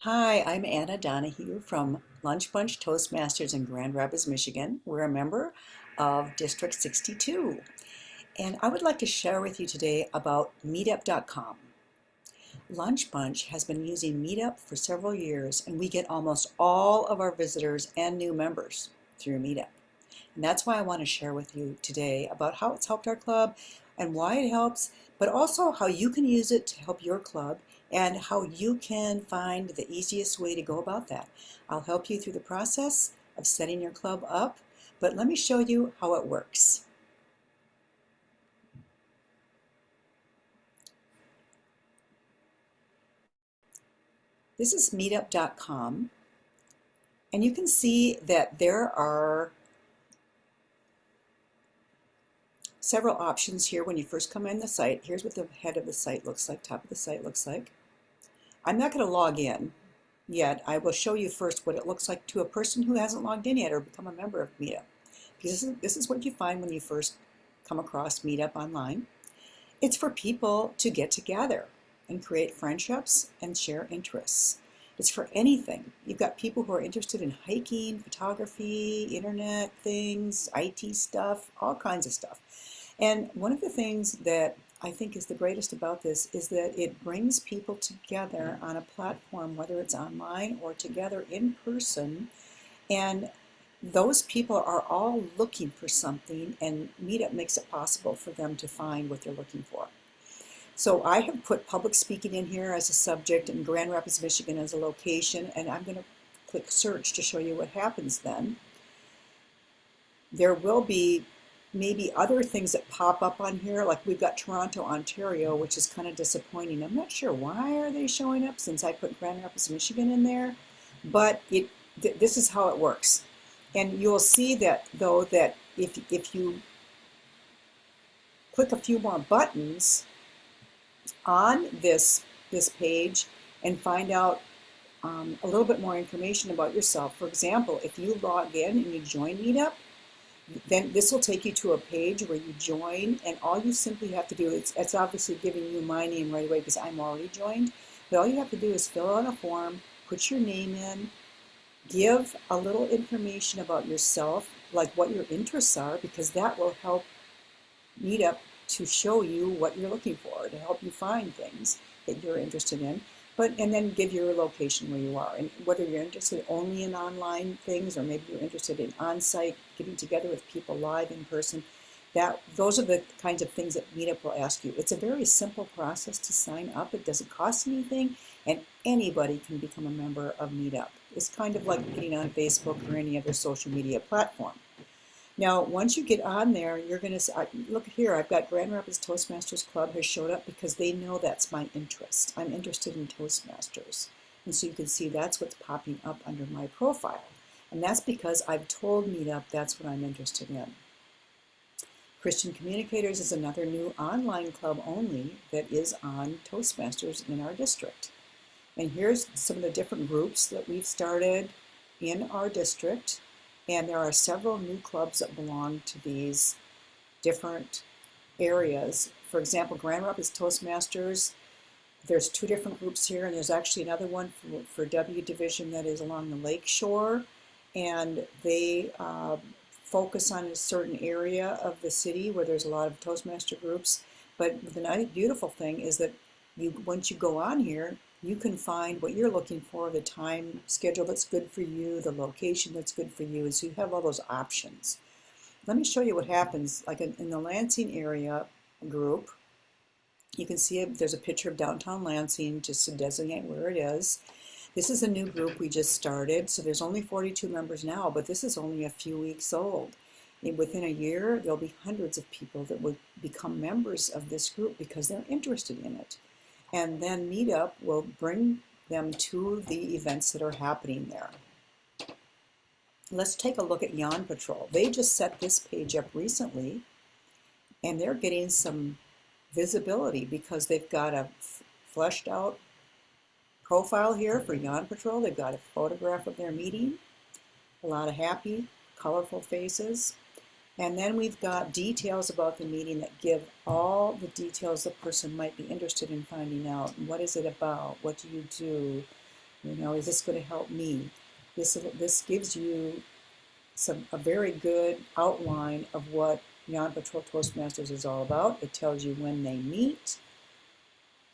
Hi, I'm Anna Donahue from Lunch Bunch Toastmasters in Grand Rapids, Michigan. We're a member of District 62. And I would like to share with you today about meetup.com. Lunch Bunch has been using Meetup for several years, and we get almost all of our visitors and new members through Meetup. And that's why I want to share with you today about how it's helped our club and why it helps, but also how you can use it to help your club and how you can find the easiest way to go about that. I'll help you through the process of setting your club up, but let me show you how it works. This is meetup.com, and you can see that there are several options here when you first come in the site. Here's what the head of the site looks like, top of the site looks like. I'm not going to log in yet. I will show you first what it looks like to a person who hasn't logged in yet or become a member of Meetup. Because this is what you find when you first come across Meetup online. It's for people to get together and create friendships and share interests. It's for anything. You've got people who are interested in hiking, photography, internet things, IT stuff, all kinds of stuff. And one of the things that I think is the greatest about this is that it brings people together on a platform, whether it's online or together in person, and those people are all looking for something, and Meetup makes it possible for them to find what they're looking for. So I have put public speaking in here as a subject and Grand Rapids, Michigan as a location, and I'm going to click search to show you what happens then. There will be maybe other things that pop up on here, like we've got Toronto, Ontario, which is kind of disappointing. I'm not sure why are they showing up since I put Grand Rapids, Michigan in there, but this is how it works. And you'll see that though that if you click a few more buttons on this page and find out a little bit more information about yourself. For example, if you log in and you join Meetup, then this will take you to a page where you join, and all you simply have to do, it's obviously giving you my name right away because I'm already joined, but all you have to do is fill out a form, put your name in, give a little information about yourself, like what your interests are, because that will help Meetup to show you what you're looking for, to help you find things that you're interested in. And then give your location where you are, and whether you're interested only in online things or maybe you're interested in on-site, getting together with people live in person. Those are the kinds of things that Meetup will ask you. It's a very simple process to sign up. It doesn't cost anything, and anybody can become a member of Meetup. It's kind of like getting on Facebook or any other social media platform. Now, once you get on there, you're going to look here. I've got Grand Rapids Toastmasters Club has showed up because they know that's my interest. I'm interested in Toastmasters. And so you can see that's what's popping up under my profile. And that's because I've told Meetup that's what I'm interested in. Christian Communicators is another new online club only that is on Toastmasters in our district. And here's some of the different groups that we've started in our district. And there are several new clubs that belong to these different areas. For example, Grand Rapids Toastmasters, there's two different groups here, and there's actually another one for W Division that is along the lake shore, and they focus on a certain area of the city where there's a lot of Toastmaster groups. But the nice, beautiful thing is that once you go on here, you can find what you're looking for, the time schedule that's good for you, the location that's good for you, and so you have all those options. Let me show you what happens, like in the Lansing area group. You can see there's a picture of downtown Lansing just to designate where it is. This is a new group we just started, so there's only 42 members now, but this is only a few weeks old. And within a year, there'll be hundreds of people that would become members of this group because they're interested in it. And then Meetup will bring them to the events that are happening there. Let's take a look at Yawn Patrol. They just set this page up recently, and they're getting some visibility because they've got a fleshed out profile here for Yawn Patrol. They've got a photograph of their meeting, a lot of happy, colorful faces. And then we've got details about the meeting that give all the details the person might be interested in finding out. What is it about? What do you do? You know, is this going to help me? This gives you a very good outline of what Yon Patrol Toastmasters is all about. It tells you when they meet,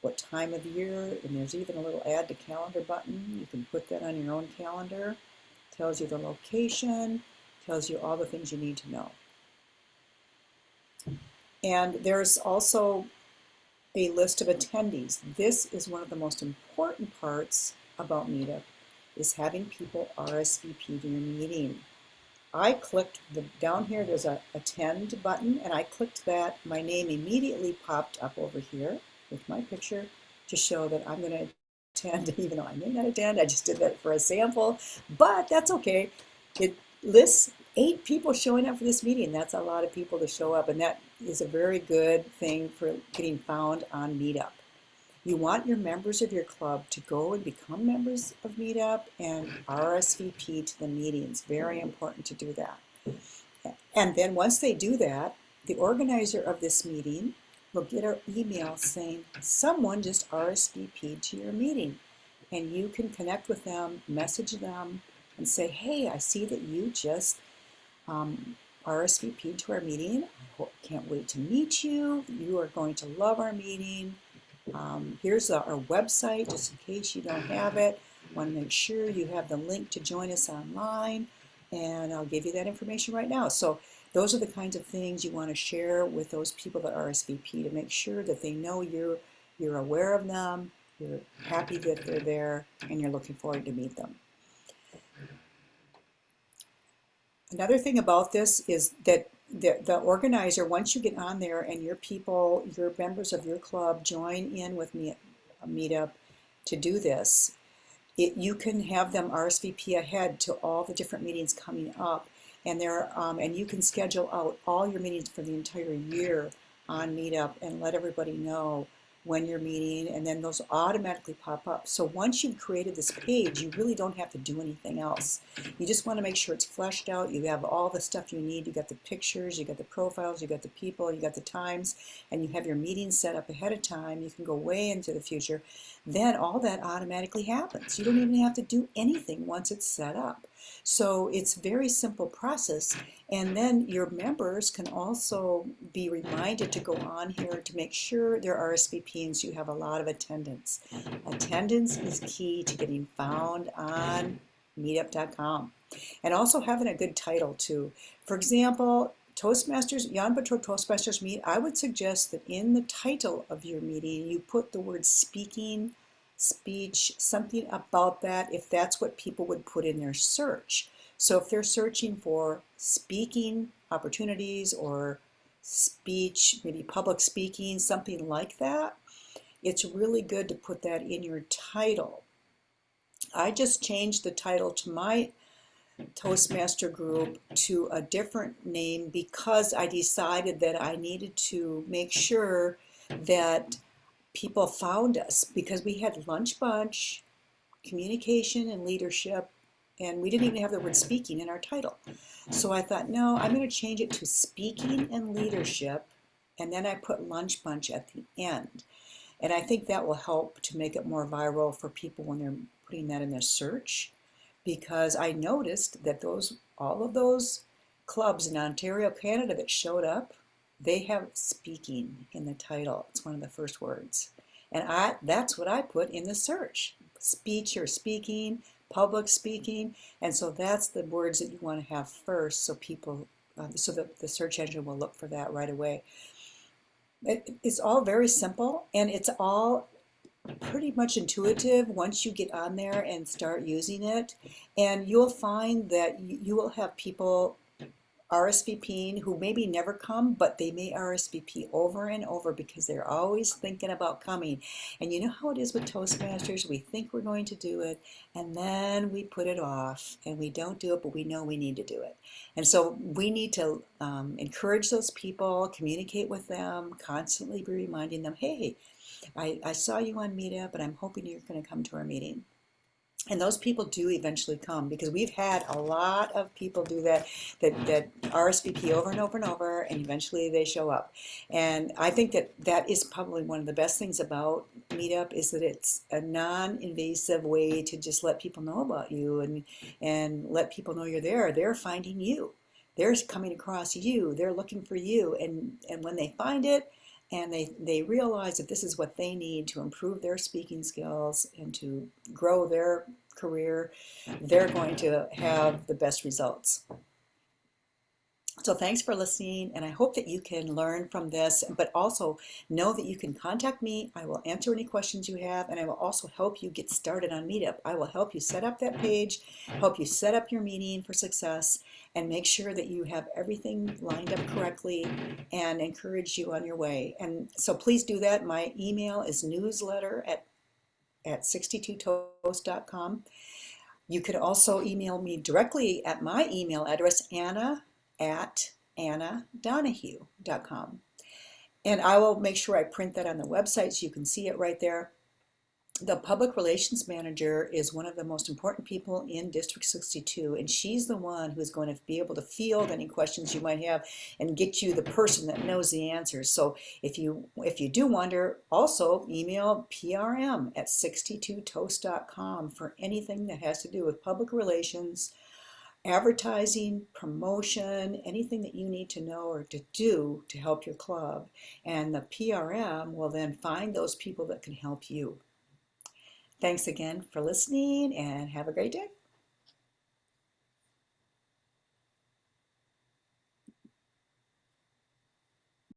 what time of year, and there's even a little add to calendar button. You can put that on your own calendar. It tells you the location, tells you all the things you need to know. And there's also a list of attendees. This is one of the most important parts about Meetup, is having people RSVP to your meeting. I clicked down here, there's a attend button, and I clicked that. My name immediately popped up over here with my picture to show that I'm going to attend, even though I may not attend. I just did that for a sample, but that's okay. It lists 8 people showing up for this meeting. That's a lot of people to show up, and that is a very good thing for getting found on Meetup. You want your members of your club to go and become members of Meetup and RSVP to the meetings. Very important to do that. And then once they do that, the organizer of this meeting will get an email saying, someone just RSVP'd to your meeting. And you can connect with them, message them, and say, hey, I see that you just RSVP'd to our meeting. I can't wait to meet you. You are going to love our meeting. Here's our website, just in case you don't have it. Want to make sure you have the link to join us online, and I'll give you that information right now. So those are the kinds of things you want to share with those people that RSVP to make sure that they know you're aware of them, you're happy that they're there, and you're looking forward to meet them. Another thing about this is that the organizer, once you get on there and your people, your members of your club join in with me, Meetup to do this, you can have them RSVP ahead to all the different meetings coming up, and and you can schedule out all your meetings for the entire year on Meetup and let everybody know when you're meeting, and then those automatically pop up. So once you've created this page, you really don't have to do anything else. You just want to make sure it's fleshed out. You have all the stuff you need. You got the pictures, you got the profiles, you got the people, you got the times, and you have your meetings set up ahead of time. You can go way into the future. Then all that automatically happens. You don't even have to do anything once it's set up. So it's a very simple process. And then your members can also be reminded to go on here to make sure they're RSVPing so you have a lot of attendance. Attendance is key to getting found on meetup.com. And also having a good title too. For example, Toastmasters, Yon Patrol Toastmasters meet, I would suggest that in the title of your meeting you put the word speaking, speech, something about that, if that's what people would put in their search. So if they're searching for speaking opportunities or speech, maybe public speaking, something like that, it's really good to put that in your title. I just changed the title to my Toastmaster group to a different name because I decided that I needed to make sure that people found us, because we had lunch bunch, communication and leadership, and we didn't even have the word speaking in our title. So I thought, no, I'm going to change it to speaking and leadership, and then I put lunch bunch at the end. And I think that will help to make it more viral for people when they're putting that in their search, because I noticed that all of those clubs in Ontario, Canada that showed up, they have speaking in the title. It's one of the first words. And that's what I put in the search. Speech or speaking, public speaking. And so that's the words that you want to have first, so people, so that the search engine will look for that right away. It's all very simple, and it's all pretty much intuitive once you get on there and start using it. And you'll find that you will have people RSVPing who maybe never come, but they may RSVP over and over because they're always thinking about coming. And you know how it is with Toastmasters, we think we're going to do it and then we put it off and we don't do it, but we know we need to do it. And so we need to encourage those people, communicate with them, constantly be reminding them, hey, I saw you on Meetup and I'm hoping you're going to come to our meeting. And those people do eventually come, because we've had a lot of people do that RSVP over and over and over, and eventually they show up. And I think that that is probably one of the best things about Meetup, is that it's a non-invasive way to just let people know about you, and let people know you're there. They're finding you. They're coming across you. They're looking for you. And when they find it, and they realize that this is what they need to improve their speaking skills and to grow their career, they're going to have the best results. So thanks for listening, and I hope that you can learn from this, but also know that you can contact me. I will answer any questions you have, and I will also help you get started on Meetup. I will help you set up that page, help you set up your meeting for success, and make sure that you have everything lined up correctly, and encourage you on your way. And so please do that. My email is newsletter at 62toast.com. You could also email me directly at my email address, anna@annadonahue.com. And I will make sure I print that on the website so you can see it right there. The public relations manager is one of the most important people in District 62, and she's the one who's going to be able to field any questions you might have and get you the person that knows the answers. So if you do wonder, also email prm@62toast.com for anything that has to do with public relations, advertising, promotion, anything that you need to know or to do to help your club. And the PRM will then find those people that can help you. Thanks again for listening, and have a great day.